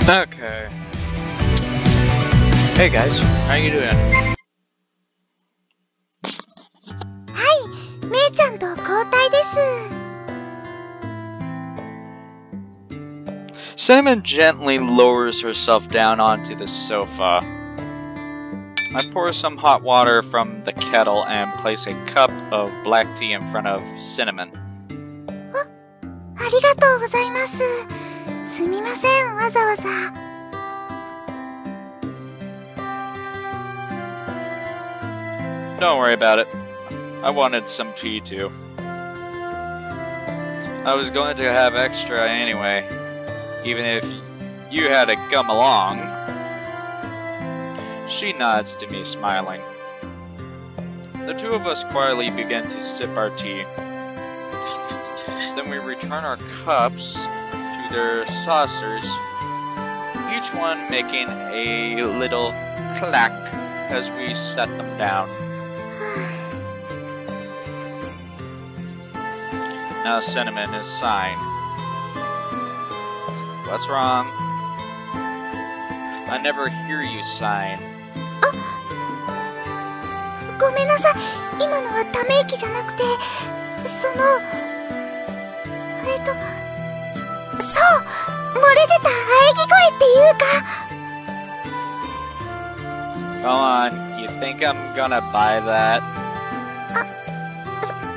Okay. Hey guys, how you doing? はい、めいちゃんと交代です。 Cinnamon gently lowers herself down onto the sofa. I pour some hot water from the kettle and place a cup of black tea in front of Cinnamon. ありがとうございます。すみません、わざわざ。 Don't worry about it. I wanted some tea too. I was going to have extra anyway, even if you had to come along. She nods to me, smiling. The two of us quietly begin to sip our tea. Then we return our cups to their saucers, each one making a little clack as we set them down. Now Cinnamon is sighing. What's wrong? I never hear you sighing. ごめんなさい、今のはため息じゃなくて、そう、漏れ出た喘ぎ声っていうか。 Come on, you think I'm gonna buy that?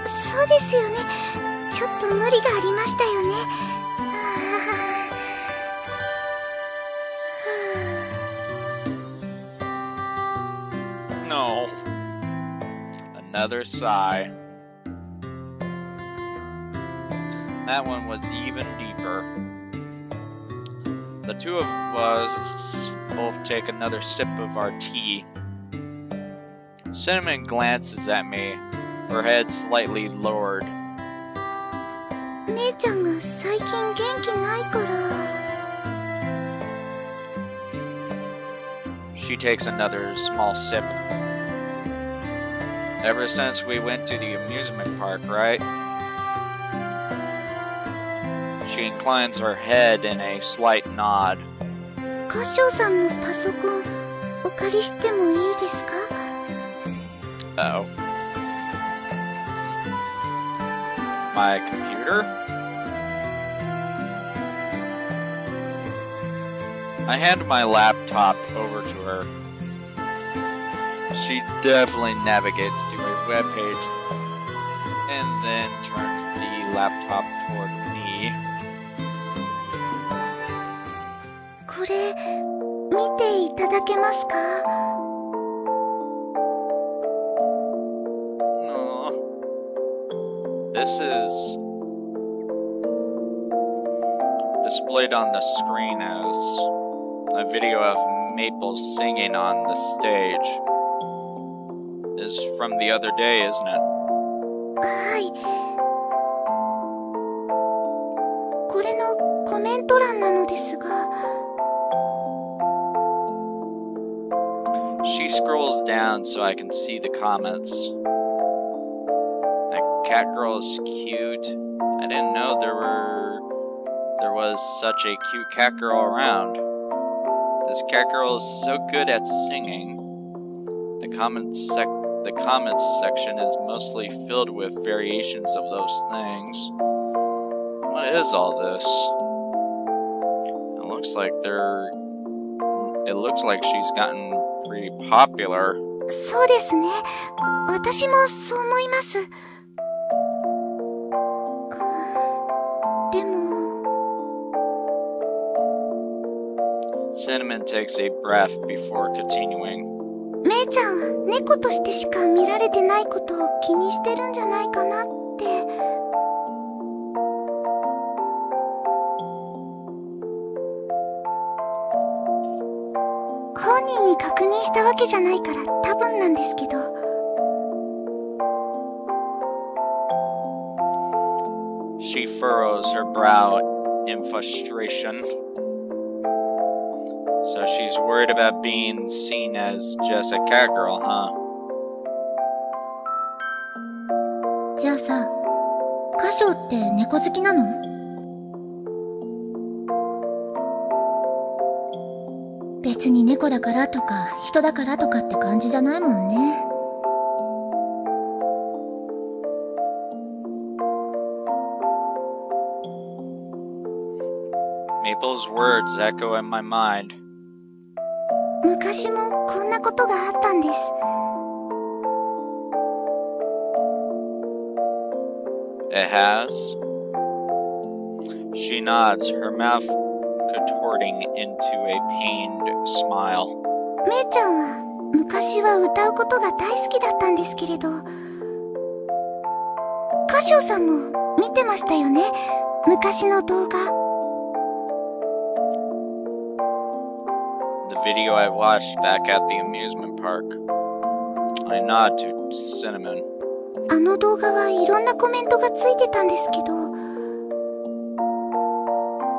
そうですよね。ちょっと無理がありましたよね。No. Another sigh. That one was even deeper. The two of us both take another sip of our tea. Cinnamon glances at me, her head slightly lowered. 姉ちゃんが最近元気ないから。 She takes another small sip. Ever since we went to the amusement park, right? She inclines her head in a slight nod. 歌唱さんのパソコンお借りしてもいいですか？ Oh. My computer? I hand my laptop over to her. She definitely navigates to a web page and then turns the laptop toward me. これ見ていただけますか？ Oh. This is displayed on the screen as a video of Maple singing on the stage. This is from the other day, isn't it? はい。これのコメント欄なのですが。 She scrolls down so I can see the comments. That cat girl is cute. I didn't know there was such a cute cat girl around. This cat girl is so good at singing. The comments section is mostly filled with variations of those things. What is all this? It looks like she's gotten pretty popular. そうですね。私もそう思います。でも。 Cinnamon takes a breath before continuing. めいちゃんは猫としてしか見られてないことを気にしてるんじゃないかなって。本人に確認したわけじゃないから多分なんですけど。 She furrows her brow in frustration. So she's worried about being seen as just a cat girl, huh? じゃあさ、歌唱って猫好きなの？別に猫だからとか人だからとかって感じじゃないもんね。Maple's words echo in my mind. 昔もこんなことがあったんです。It has? She nods, her mouth contorting into a pained smile. めいちゃんは昔は歌うことが大好きだったんですけれど、カシオさんも見てましたよね、昔の動画。The video I watched back at the amusement park. I nod to Cinnamon. あの動画はいろんなコメントがついてたんですけど、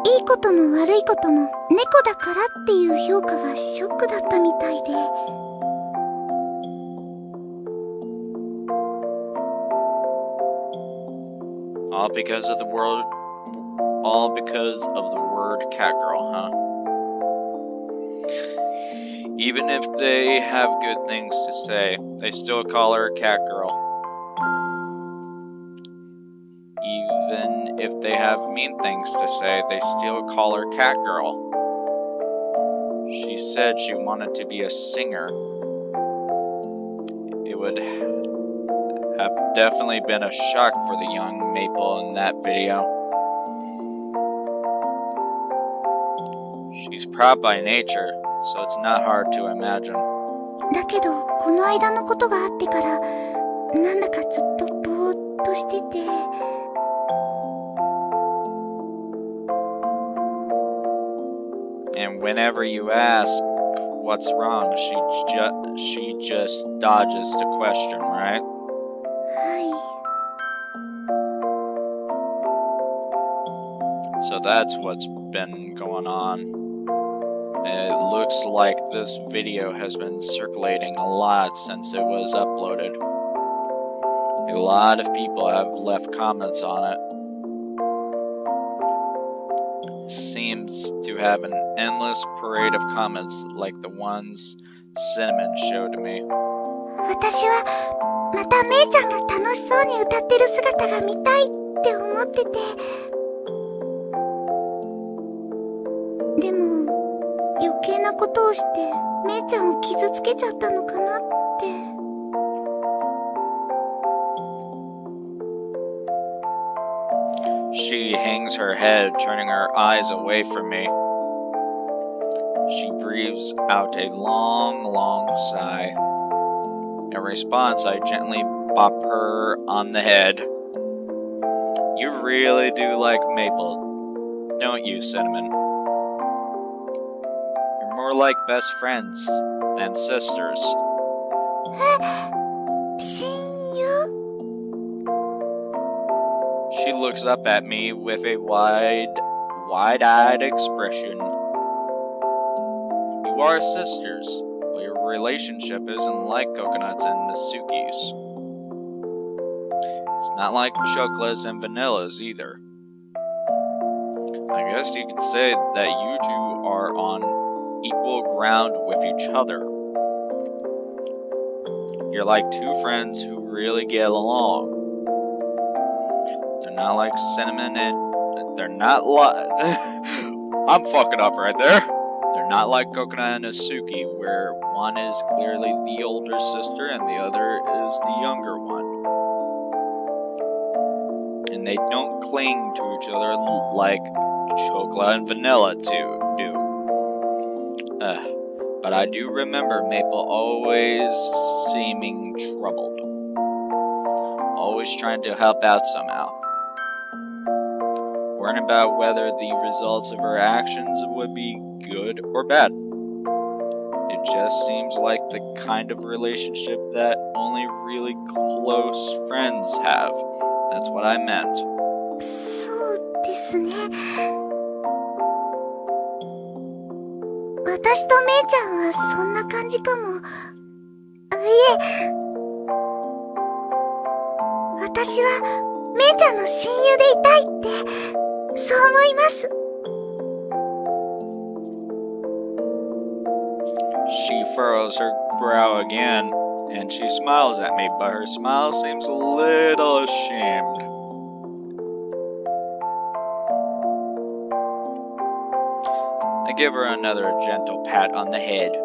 いいことも悪いことも猫だからっていう評価がショックだったみたいで。All because of the word catgirl, huh? Even if they have good things to say, they still call her catgirl. Even if they have mean things to say, they still call her catgirl. She said she wanted to be a singer. It would have definitely been a shock for the young Maple in that video. She's proud by nature, so it's not hard to imagine. だけどこの間のことがあってからなんだかずっとぼーっとしてて。And whenever you ask what's wrong, she just dodges the question, right? はい。 So that's what's been going on. It looks like this video has been circulating a lot since it was uploaded. A lot of people have left comments on it. It seems to have an endless parade of comments like the ones Cinnamon showed me. 私はまためいちゃんが楽しそうに歌ってる姿が見たいって思ってて。でも余計なことをしてめいちゃんを傷つけちゃったのかなって。She hangs her head, turning her eyes away from me. She breathes out a long, long sigh. In response, I gently bop her on the head. You really do like Maple, don't you, Cinnamon? You're more like best friends than sisters. 親友？ She looks up at me with a wide-eyed expression. You are sisters, but your relationship isn't like Coconuts and Nasuki's. It's not like Chocola's and Vanilla's either. I guess you could say that you two are on equal ground with each other. You're like two friends who really get along. They're not like Cinnamon and... They're not like... I'm fucking up right there. They're not like Coconut and Nasuki, where one is clearly the older sister and the other is the younger one. And they don't cling to each other like Chocolate and Vanilla do. But I do remember Maple always seeming troubled. Always trying to help out somehow. Worrying about whether the results of her actions would be good or bad. It just seems like the kind of relationship that only really close friends have. That's what I meant. そうですね。私とめいちゃんはそんな感じかも。いえ、私はめいちゃんの親友でいたいってそう思います。She furrows her brow again, and she smiles at me, but her smile seems a little ashamed. I give her another gentle pat on the head.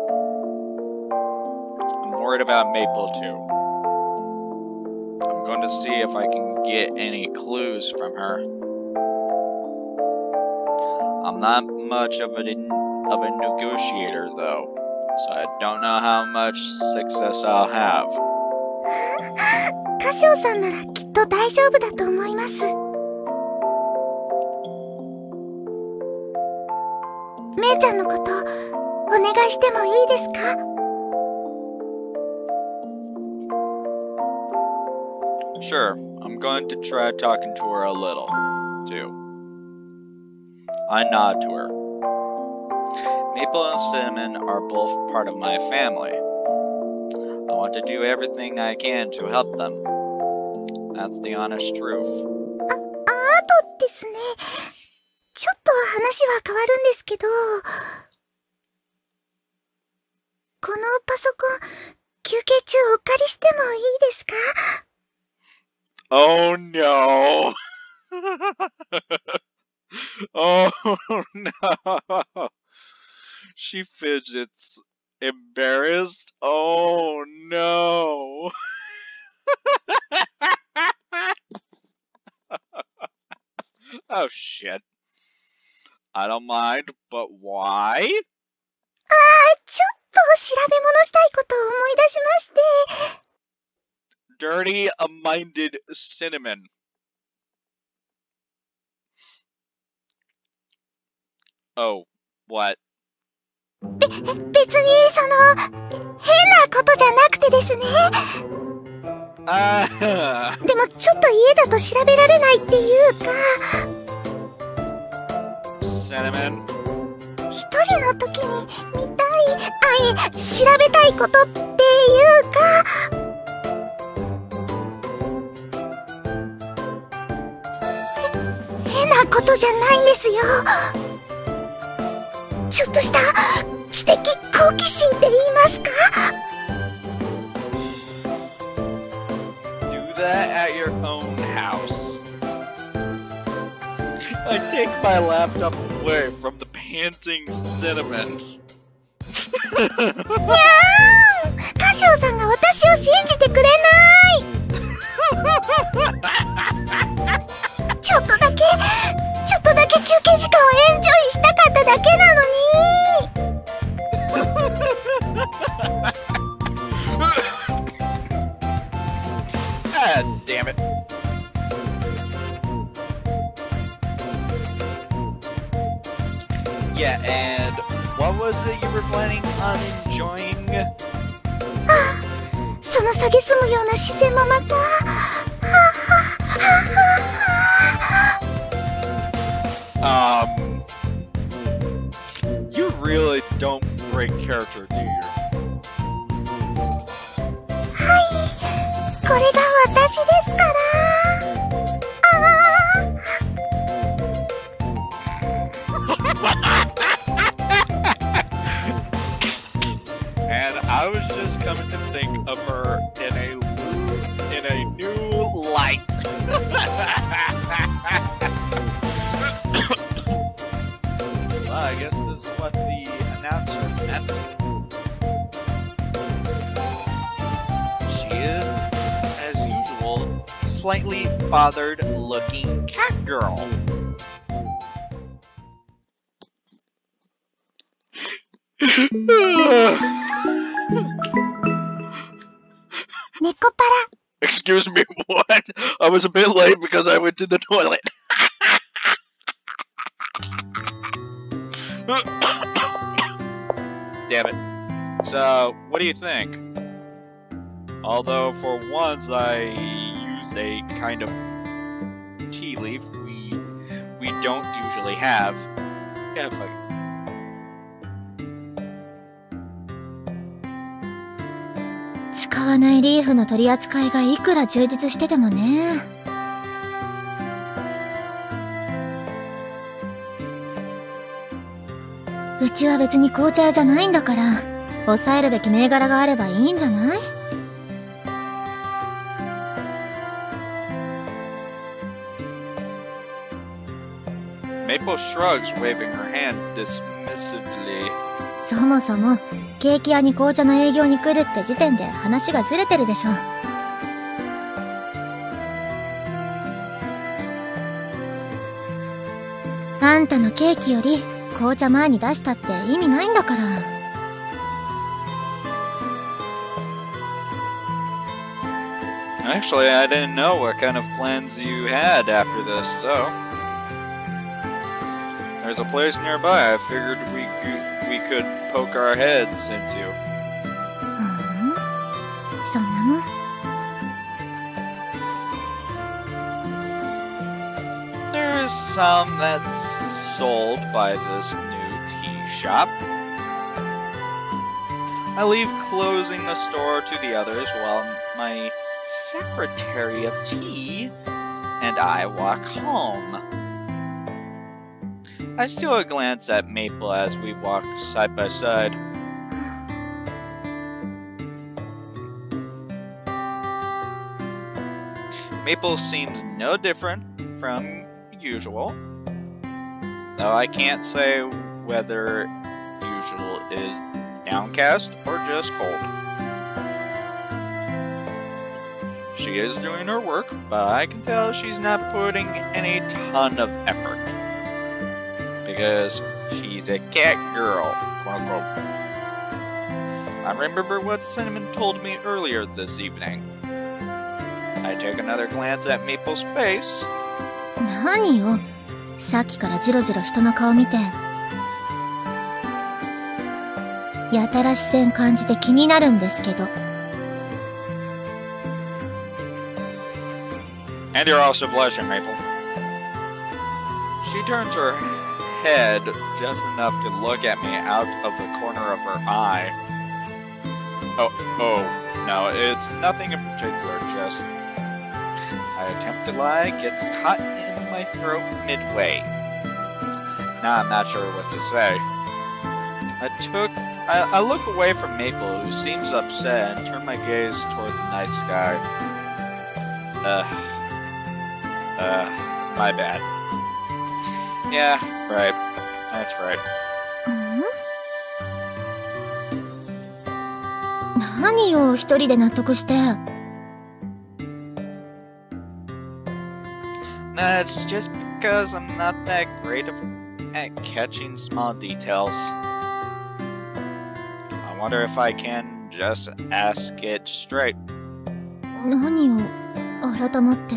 I'm worried about Maple too. I'm going to see if I can get any clues from her. I'm not much of a negotiator though, so I don't know how much success I'll have. カシオさんならきっと大丈夫だと思います。メイちゃんのことお願いしてもいいですか？ Sure, I'm going to try talking to her a little, too. I nod to her. Maple and Cinnamon are both part of my family. I want to do everything I can to help them. That's the honest truth. あとですね。ちょっと話は変わるんですけど、このパソコン、休憩中お借りしてもいいですか？ Oh no! Oh no! She fidgets, embarrassed. Oh no! Oh shit. I don't mind, but why? ちょっと調べ物したいことを思い出しまして。Dirty-minded Cinnamon. Oh, what? 別に変なことじゃなくてですね。でもちょっと家だと調べられないっていうか。Cinnamon. 一人の時に見たい、調べたいことっていうか。変なことじゃないんですよ。ちょっとした知的好奇心って言いますか？ Do that at your own house. I take my laptop away from the panting Cinnamon. カシオさんが私を信じてくれない。ちょっとだけ休憩時間をエンジョイしたかっただけなのに。Ah, damn it. Yeah, and what was it you were planning on enjoying? その蔑むような視線もまた。You really don't break character, do you? はい、これが私ですから。And I was just coming to think of her in a new light. Well, I guess this is what the announcer meant. She is, as usual, a slightly bothered-looking cat girl. Excuse me, what? I was a bit late because I went to the toilet. Damn it. So, what do you think? Although, for once, I use a kind of tea leaf we don't usually have. Yeah, fuck it. 使わないリーフの取り扱いがいくら充実しててもね。うちは別に紅茶屋じゃないんだから、抑えるべき銘柄があればいいんじゃない？ Maple shrugs, waving her hand dismissively. そもそもケーキ屋に紅茶の営業に来るって時点で話がずれてるでしょ。あんたのケーキより紅茶前に出したって意味ないんだから。Actually, I didn't know what kind of plans you had after this, so... There's a place nearby I figured we could poke our heads into. そんなもん。There's some that's sold by this new tea shop. I leave closing the store to the others while my secretary of tea and I walk home. I steal a glance at Maple as we walk side by side. Maple seems no different from usual, though I can't say whether usual is downcast or just cold. She is doing her work, but I can tell she's not putting in a ton of effort. Because she's a cat girl, quote unquote. I remember what Cinnamon told me earlier this evening. I take another glance at Maple's face. 何よ、さっきからジロジロ人の顔見て。やたら視線感じて気になるんですけど。And you're also blushing, Maple. She turns her head just enough to look at me out of the corner of her eye. Oh, no, it's nothing in particular, just... I attempt to lie, gets caught in my throat midway. Now I'm not sure what to say. I look away from Maple, who seems upset, and turn my gaze toward the night sky. My bad. Yeah, right. That's right. 何よ、一人で納得して。That's just because I'm not that great at catching small details. I wonder if I can just ask it straight. 何を改まって。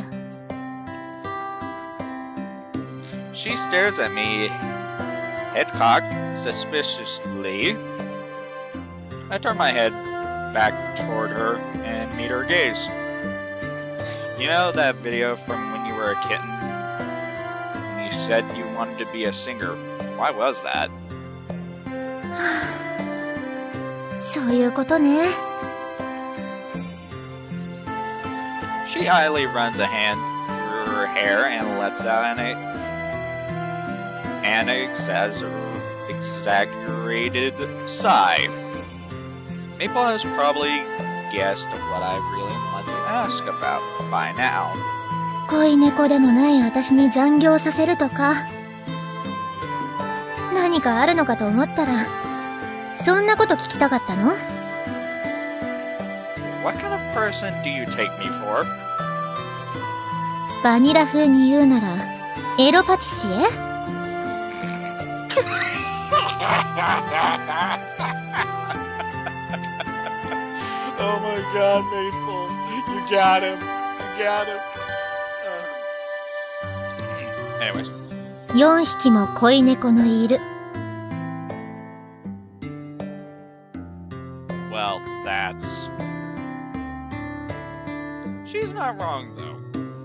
She stares at me, head cocked, suspiciously. I turn my head back toward her and meet her gaze. You know that video from when you were a kitten? When you said you wanted to be a singer. Why was that? そういうことね。She idly runs a hand through her hair and lets out an exaggerated sigh. Maple has probably guessed what I really want to ask about by now. 恋猫でもない私に残業させるとか。何かあるのかと思ったら、そんなこと聞きたかったの？ What kind of person do you take me for? バニラ風に言うなら、エロパティシエ？Oh my god, Maple. You got him. You got him. Anyways. 4匹も恋猫のいる。Well, that's... She's not wrong, though.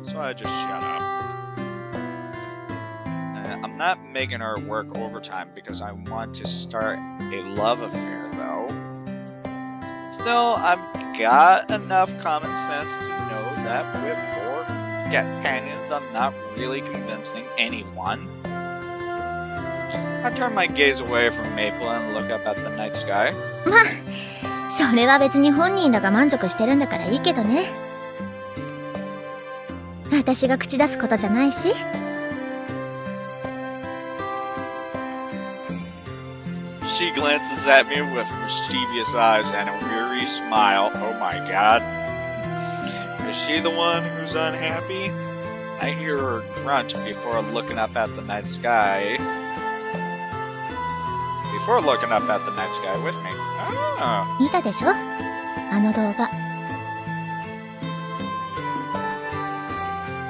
So I just shut up. I'm not making her work overtime because I want to start a love affair, though. Still, I've got enough common sense to know that with 4 companions, I'm not really convincing anyone. I turn my gaze away from Maple and look up at the night sky. まあ、それは別に本人らが満足してるんだからいいけどね。私が口出すことじゃないし。She glances at me with mischievous eyes and a weary smile. Oh my god. Is she the one who's unhappy? I hear her grunt before looking up at the night sky. Before looking up at the night sky with me. Oh. 見たでしょ？あの動画。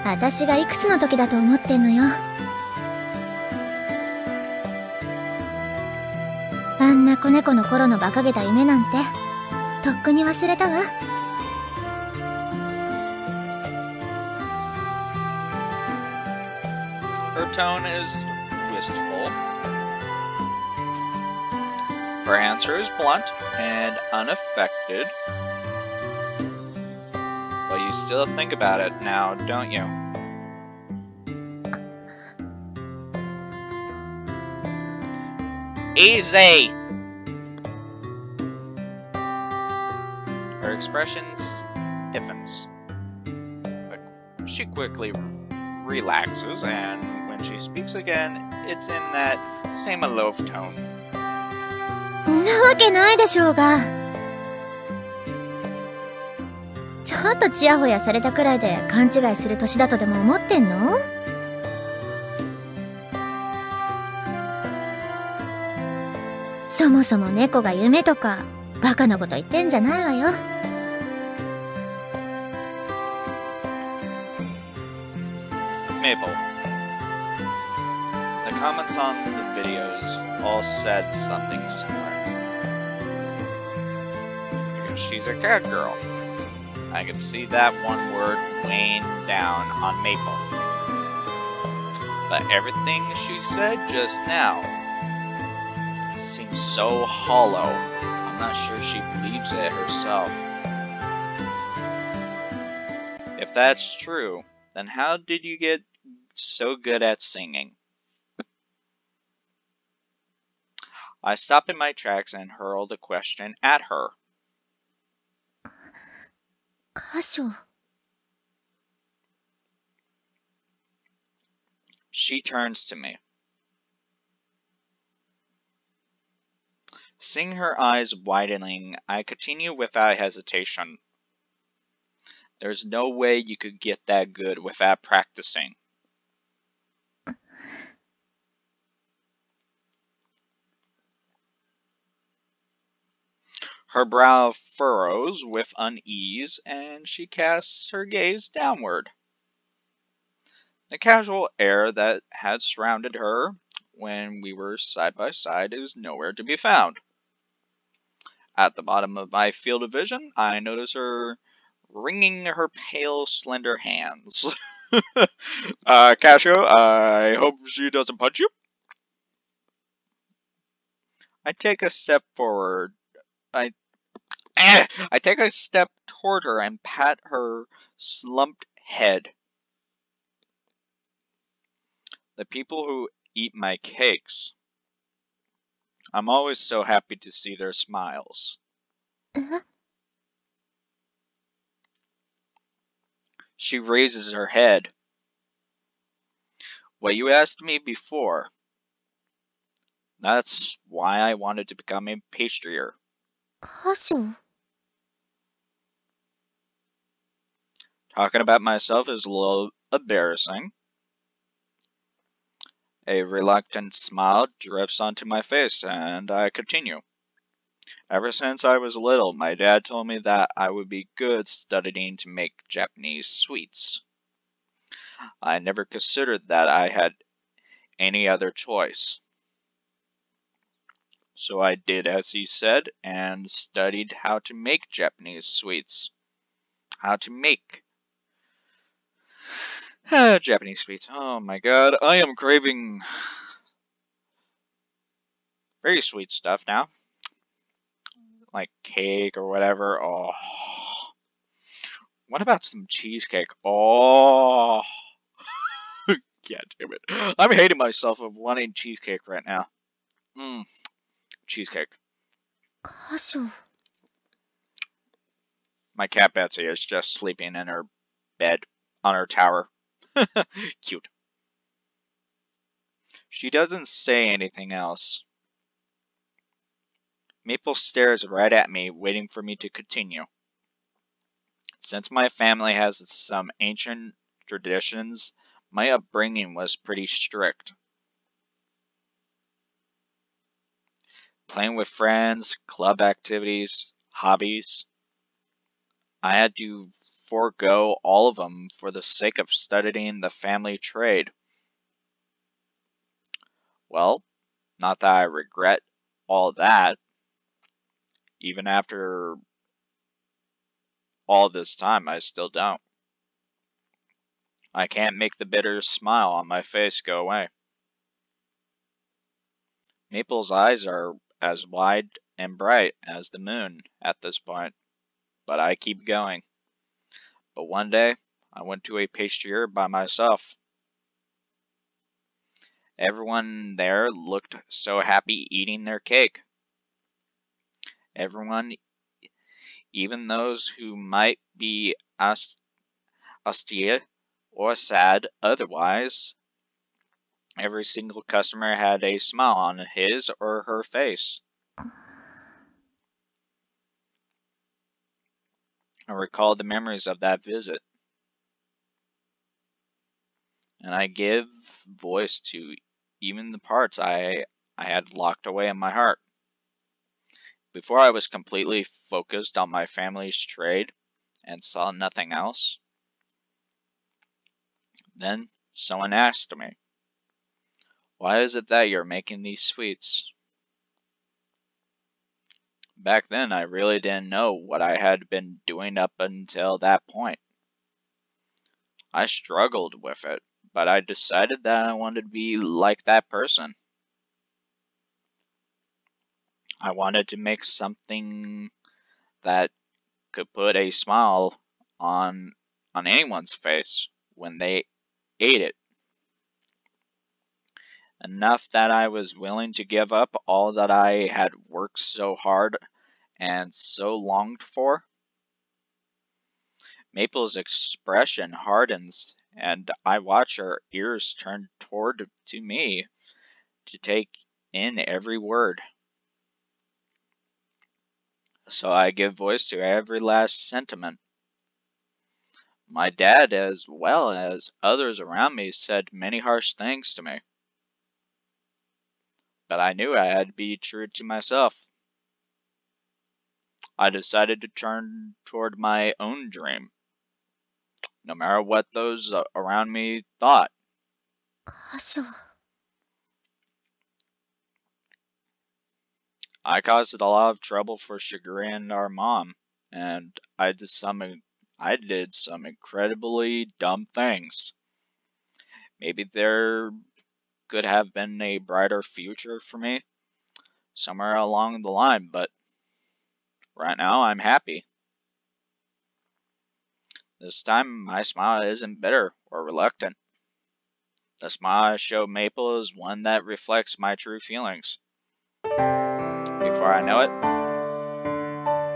私がいくつの時だと思ってんのよ。あんな子猫の頃の馬鹿げた夢なんてとっくに忘れたわ。Her tone is wistful. Her answer is blunt and unaffected. But you still think about it now, don't you? Easy! Her expression stiffens. But she quickly relaxes, and when she speaks again, it's in that same aloof tone. なわけないでしょうが。ちょっとチヤホヤされたくらいで勘違いする年だとでも思ってんの？そもそも猫が夢とかバカなこと言ってんじゃないわよ。Maple. The comments on the videos all said something similar. Because she's a cat girl. I could see that one word weighing down on Maple. But everything she said just now seems so hollow. I'm not sure she believes it herself. If that's true, then how did you get so good at singing? I stopped in my tracks and hurled a question at her. 歌唱。 She turns to me. Seeing her eyes widening, I continue without hesitation. There's no way you could get that good without practicing. Her brow furrows with unease, and she casts her gaze downward. The casual air that had surrounded her when we were side by side is nowhere to be found. At the bottom of my field of vision, I notice her wringing her pale, slender hands. Casio, I hope she doesn't punch you. I take a step forward. I take a step toward her and pat her slumped head. The people who eat my cakes, I'm always so happy to see their smiles. She raises her head. What you asked me before. That's why I wanted to become a pastrier. 歌唱。 Talking about myself is a little embarrassing. A reluctant smile drifts onto my face, and I continue. Ever since I was little, my dad told me that I would be good studying to make Japanese sweets. I never considered that I had any other choice. So I did as he said and studied how to make Japanese sweets. How to make Japanese sweets. Oh my god, I am craving very sweet stuff now. Like cake or whatever. Oh. What about some cheesecake? Oh. God damn it. I'm hating myself of wanting cheesecake right now. Cheesecake. 箇所。 My cat Betsy is just sleeping in her bed on her tower. Cute. She doesn't say anything else. Maple stares right at me, waiting for me to continue. Since my family has some ancient traditions, my upbringing was pretty strict. Playing with friends, club activities, hobbies. I had to forego all of them for the sake of studying the family trade. Well, not that I regret all that. Even after all this time, I still don't. I can't make the bitter smile on my face go away. Maple's eyes are as wide and bright as the moon at this point, but I keep going. But one day, I went to a pastry by myself. Everyone there looked so happy eating their cake. Everyone, even those who might be austere or sad otherwise, every single customer had a smile on his or her face. I recalled the memories of that visit, and I give voice to even the parts I had locked away in my heart. Before I was completely focused on my family's trade and saw nothing else. Then someone asked me, "Why is it that you're making these sweets?" Back then, I really didn't know what I had been doing up until that point. I struggled with it, but I decided that I wanted to be like that person. I wanted to make something that could put a smile on anyone's face when they ate it. Enough that I was willing to give up all that I had worked so hard and so longed for. Maple's expression hardens, and I watch her ears turn toward to me to take in every word. So I give voice to every last sentiment. My dad, as well as others around me, said many harsh things to me. But I knew I had to be true to myself. I decided to turn toward my own dream, no matter what those around me thought. 箇所。 I caused a lot of trouble for Shigure and our mom, and I did some incredibly dumb things. Maybe there could have been a brighter future for me somewhere along the line, but right now I'm happy. This time my smile isn't bitter or reluctant. The smile I show Maple is one that reflects my true feelings. Before I know it,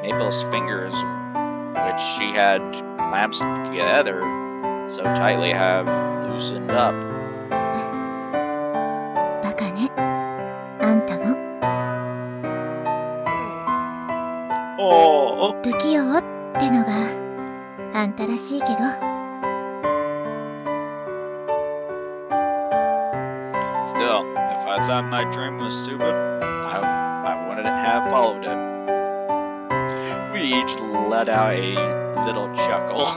Maple's fingers, which she had clasped together so tightly, have loosened up. バカね。あんたも。Oh. 不器用ってのがあんたらしいけど。Still, if I thought my dream was stupid, I wouldn't have followed it. We each let out a little chuckle.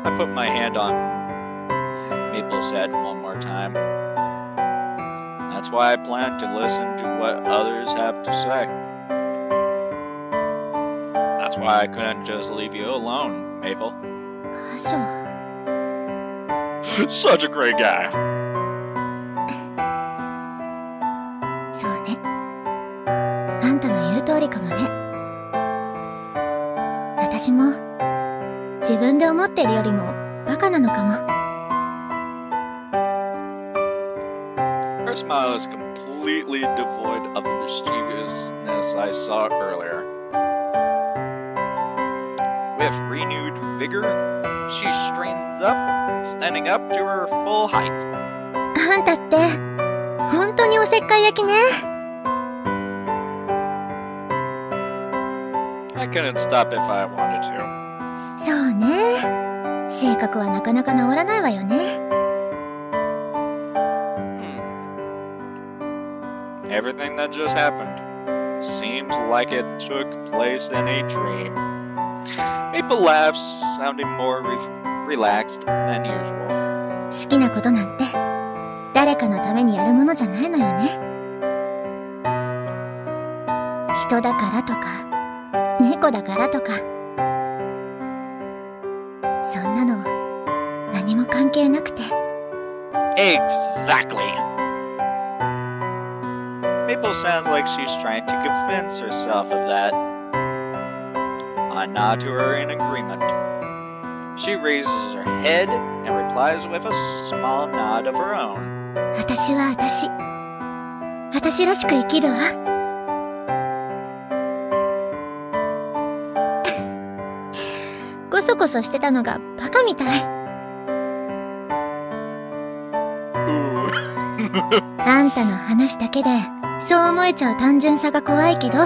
I put my hand on Maple's head one more time. That's why I plan to listen to what others have to say. That's why I couldn't just leave you alone, Maple. 箇所。 Such a great guy. そうね。あんたの言う通りかもね。私も自分で思ってるよりもバカなのかも。 Her smile is completely devoid of the mischievousness I saw earlier. With renewed vigor, she straightens up, standing up to her full height. あんたって、本当におせっかい焼きね。I couldn't stop if I wanted to. そうね。性格はなかなか治らないわよね。Everything that just happened seems like it took place in a dream. Maple laughs, sounding more relaxed than usual. 好きなことなんて誰かのためにやるものじゃないのよね。人だからとか猫だからとか、そんなの何も関係なくて。 Exactly. Maple sounds like she's trying to convince herself of that. I nod to her in agreement. She raises her head and replies with a small nod of her own. 私は私らしく生きるわ。コソコソしてたのがバカみたい。あんたの話だけでそう思えちゃう単純さが怖いけど。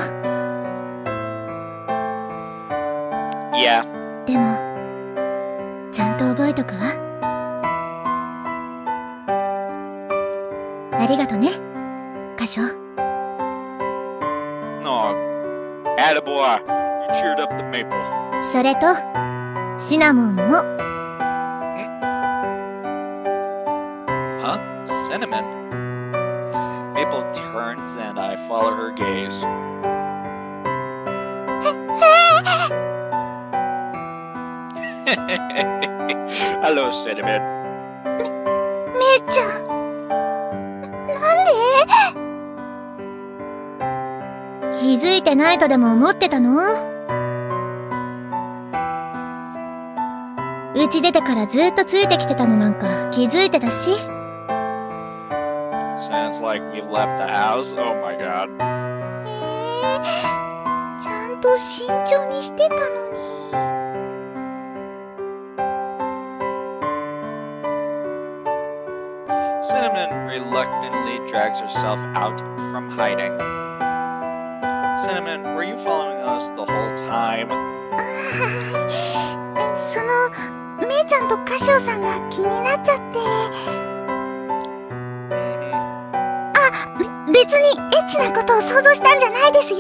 Yeah. でもちゃんと覚えとくわ。ありがとね、カショ。Oh, attaboy. You cheered up the maple. それとシナモンも。Huh? Cinnamon? Maple turns and I follow her gaze. Hello, Cinnamon. めいちゃん、なんで？気づいてないとでも思ってたの？うち出てからずっとついてきてたのなんか気づいてたし。 Sounds like we left the house. Oh my god. ちゃんと慎重にしてたのに。Cinnamon reluctantly drags herself out from hiding. Cinnamon, were you following us the whole time? そのめいちゃんとカシオさんが気になっちゃって。別にエッチなことを想像したんじゃないですよ。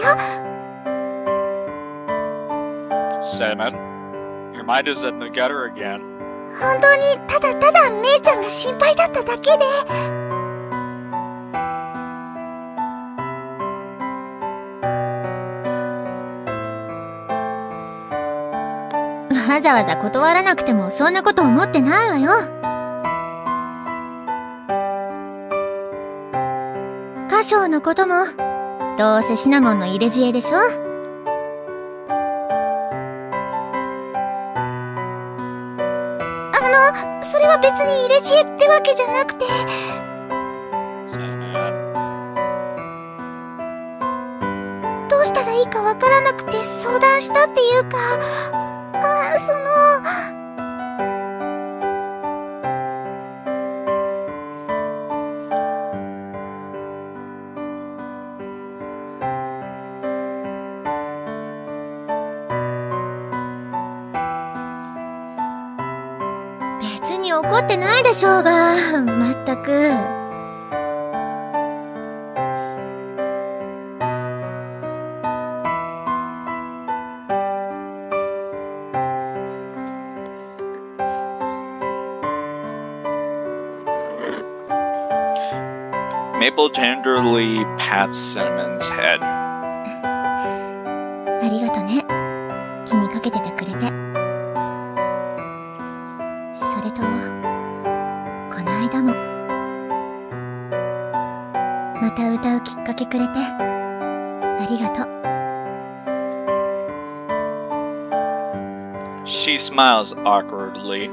Cinnamon, your mind is in the gutter again. 本当にただただめいちゃんが心配だっただけで。わざわざ断らなくてもそんなこと思ってないわよ。カショウのこともどうせシナモンの入れ知恵でしょ。それは別に入れ知恵ってわけじゃなくて。どうしたらいいかわからなくて相談したっていうか、別に怒ってないでしょうが、まったく。Maple tenderly pats Cinnamon's head. ありがとね、気にかけててくれて。それとこの間もまた歌うきっかけくれてありがとう。 She smiles awkwardly.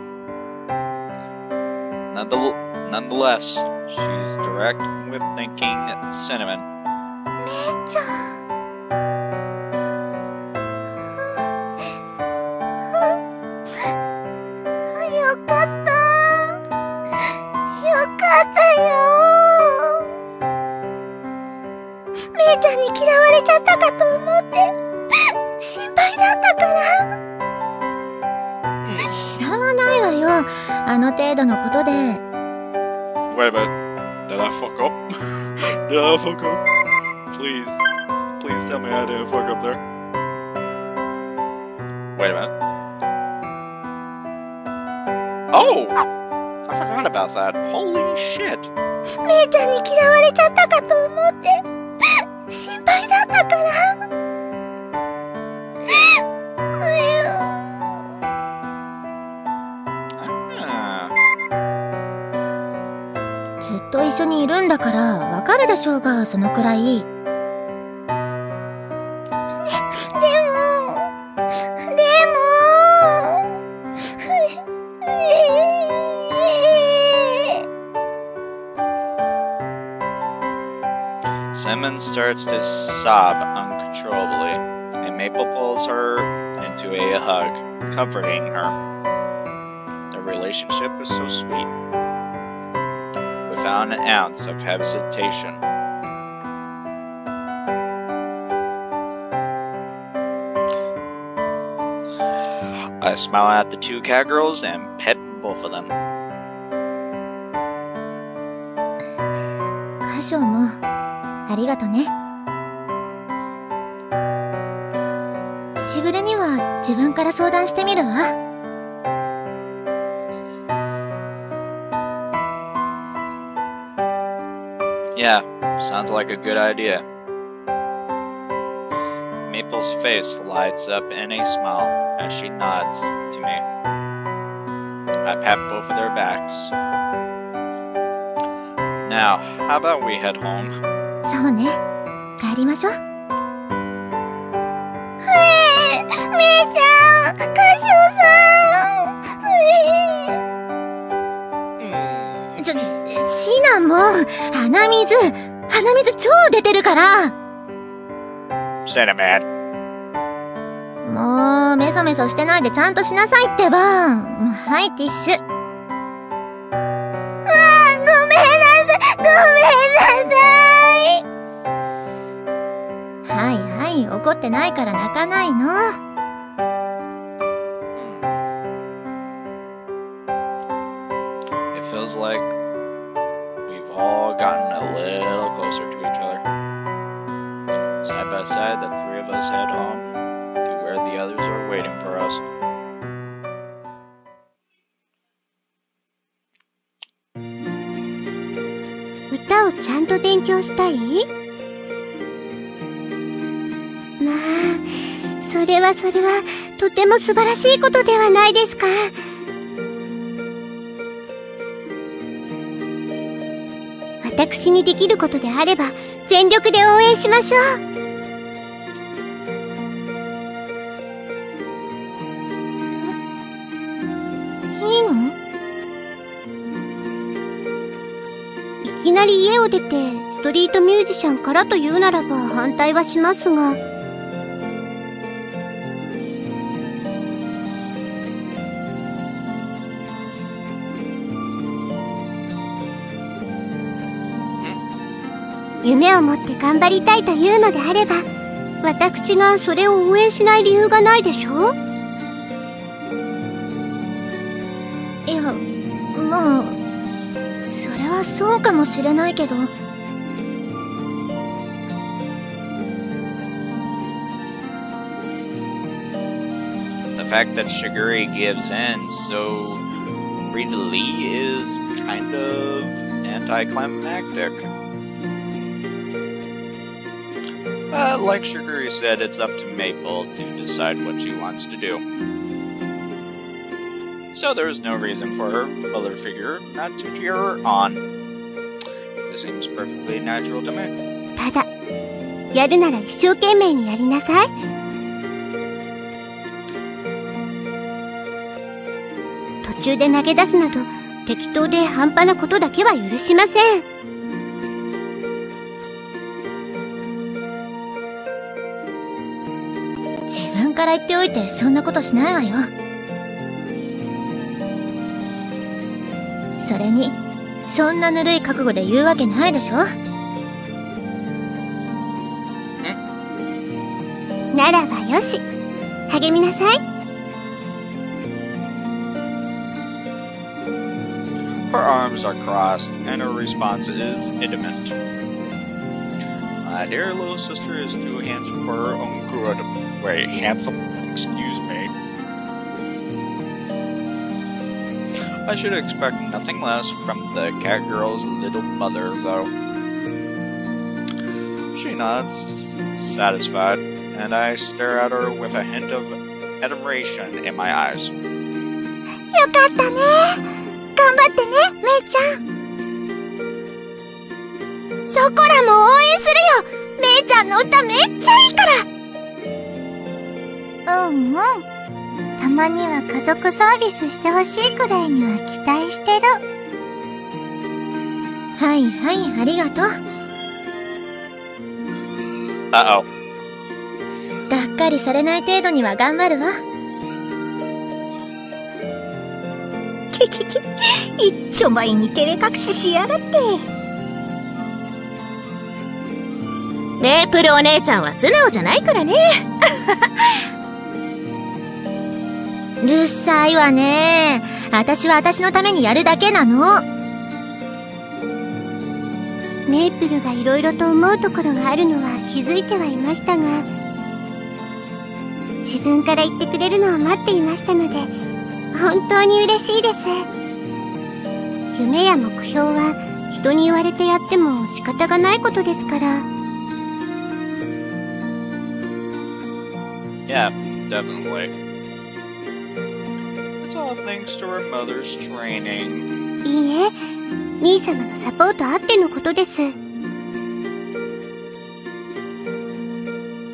Nonetheless, she's direct with thanking Cinnamon. めいちゃん。よかった。よかったよ。めいちゃんに嫌われちゃったかと思って心配だったから。嫌わないわよ、あの程度のことで。Wait a minute. Did I fuck up? Did I fuck up? Please tell me I didn't fuck up there. Wait a minute. Oh! I forgot about that. Holy shit. めいちゃんに嫌われちゃったかと思って心配だったから。ずっと一緒にいるんだからわかるでしょうが、そのくらい。Cinnamon starts to sob uncontrollably, and Maple pulls her into a hug, comforting her. Their relationship was so sweet, without an ounce of hesitation. I smile at the two cat girls and pet both of them. カショもありがとね。しぐれには自分から相談してみるわ。Yeah, sounds like a good idea. Maple's face lights up in a smile as she nods to me. I pat both of their backs. Now, how about we head home? そうね、帰りましょう。めいちゃん、カシオさん。シナも鼻水超出てるから。Cinnamon. もうメソメソしてないでちゃんとしなさいってば。はい、ティッシュ。ごめんなさい。はいはい、怒ってないから泣かないの。It feels like we've all gotten a little closer to each other. Side by side, the three of us head home to where the others are waiting for us. 歌をちゃんと勉強したい？まあ、それはとても素晴らしいことではないですか。私にできることであれば全力で応援しましょう。いいの？いきなり家を出てストリートミュージシャンからというならば反対はしますが、夢を持って頑張りたいというのであれば、私がそれを応援しない理由がないでしょ？いや、まあそれはそうかもしれないけど。The fact that Shiguri gives in so readily is kind of anticlimactic. But like Shiguri said, it's up to Maple to decide what she wants to do. So there is no reason for her mother figure not to cheer her on. This seems perfectly natural to me. ただ、やるなら一生懸命にやりなさい。途中で投げ出すなど適当で半端なことだけは許しません。自分から言っておいてそんなことしないわよ。それにそんなぬるい覚悟で言うわけないでしょ。ならばよし、励みなさい。Her arms are crossed, and her response is intimate. My dear little sister is too handsome for her own good. Wait, handsome? Excuse me. I should expect nothing less from the cat girl's little mother, though. She nods, satisfied, and I stare at her with a hint of adoration in my eyes. よかったね。頑張ってね、めいちゃん。ショコラも応援するよ。めいちゃんの歌めっちゃいいから。うんうん。たまには家族サービスしてほしいくらいには期待してる。はいはい、ありがとう。Uh-oh. がっかりされない程度には頑張るわ。けけけ、いっちょ前に照れ隠ししやがって。メープルお姉ちゃんは素直じゃないからね。うるさいわね。私は私のためにやるだけなの。メイプルがいろいろと思うところがあるのは気づいてはいましたが、自分から言ってくれるのを待っていましたので、本当に嬉しいです。夢や目標は人に言われてやっても仕方がないことですから。Yeah, definitely. It's all thanks to her mother's training. いいえ、兄様のサポートあってのことです。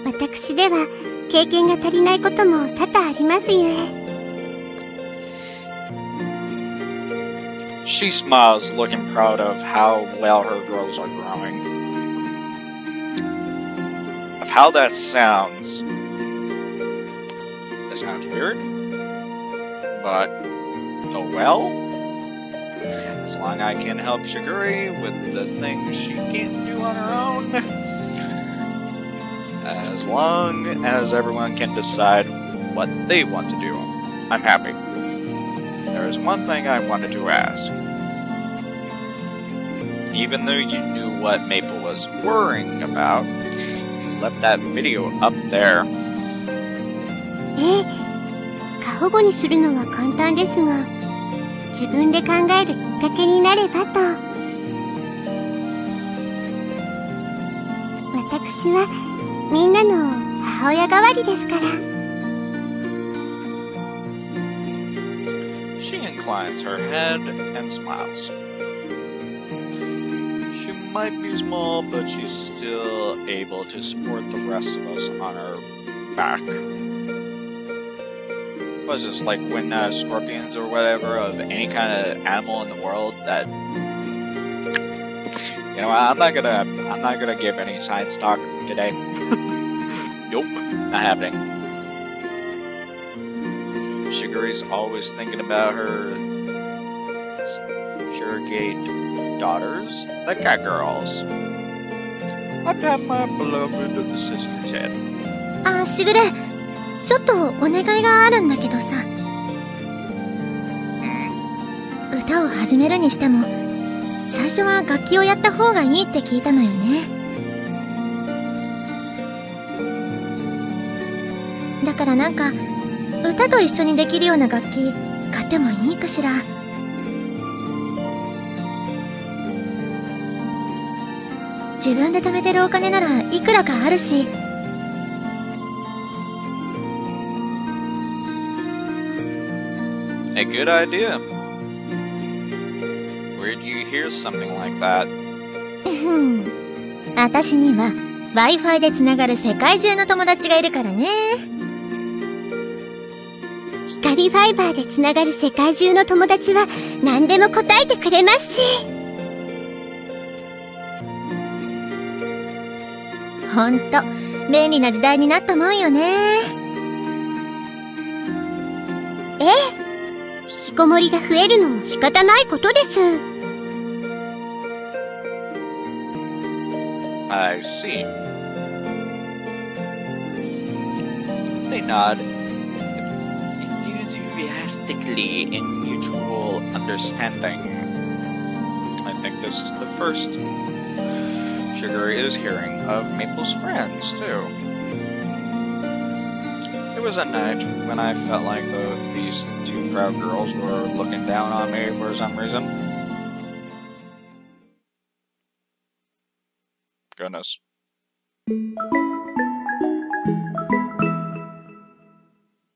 私では経験が足りないことも多々ありますゆえ。She smiles, looking proud of how well her girls are growing. Of how that sounds. That sounds weird. But, oh well. As long as I can help Shiguri with the things she can't do on her own. As long as everyone can decide what they want to do, I'm happy. There is one thing I wanted to ask. Even though you knew what Maple was worrying about, you left that video up there. ええ、過保護にするのは簡単ですが、自分で考えるきっかけになればと。私はみんなの母親代わりですから。She inclines her head and smiles. She might be small, but she's still able to support the rest of us on her back. Was this like when scorpions or whatever of any kind of animal in the world that, you know, I'm not gonna give any science talk today. Nope, not happening. Shiguri's always thinking about her surrogate daughters, the cat girls. I pat my beloved sister's head. あ、しぐれ、ちょっとお願いがあるんだけどさ。歌を始めるにしても、最初は楽器をやった方がいいって聞いたのよね。だからなんか、歌と一緒にできるような楽器買ってもいいかしら。自分で貯めてるお金ならいくらかあるし。A good idea. Where do you hear something like that? 私には Wi-Fi でつながる世界中の友達がいるからね。光ファイバーでつながる世界中の友達は何でも答えてくれますし。ほんと便利な時代になったもんよね。ええ、引きこもりが増えるのも仕方ないことです。I see. They nod enthusiastically in mutual understanding. I think this is the first Sugar is hearing of Maple's friends, too. It was a night when I felt like these two proud girls were looking down on me for some reason. Goodness.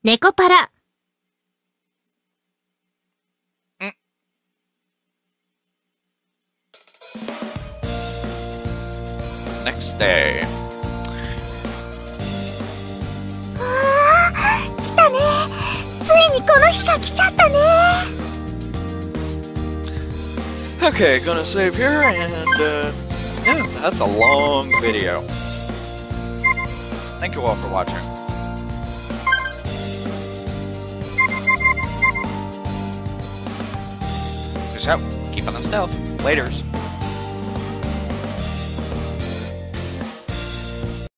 Neko para. Next day. 来たね。ついにこの日が来ちゃったね。Okay, gonna save here, and yeah, that's a long video. Thank you all for watching. Peace out. Keep on the stealth. Laters.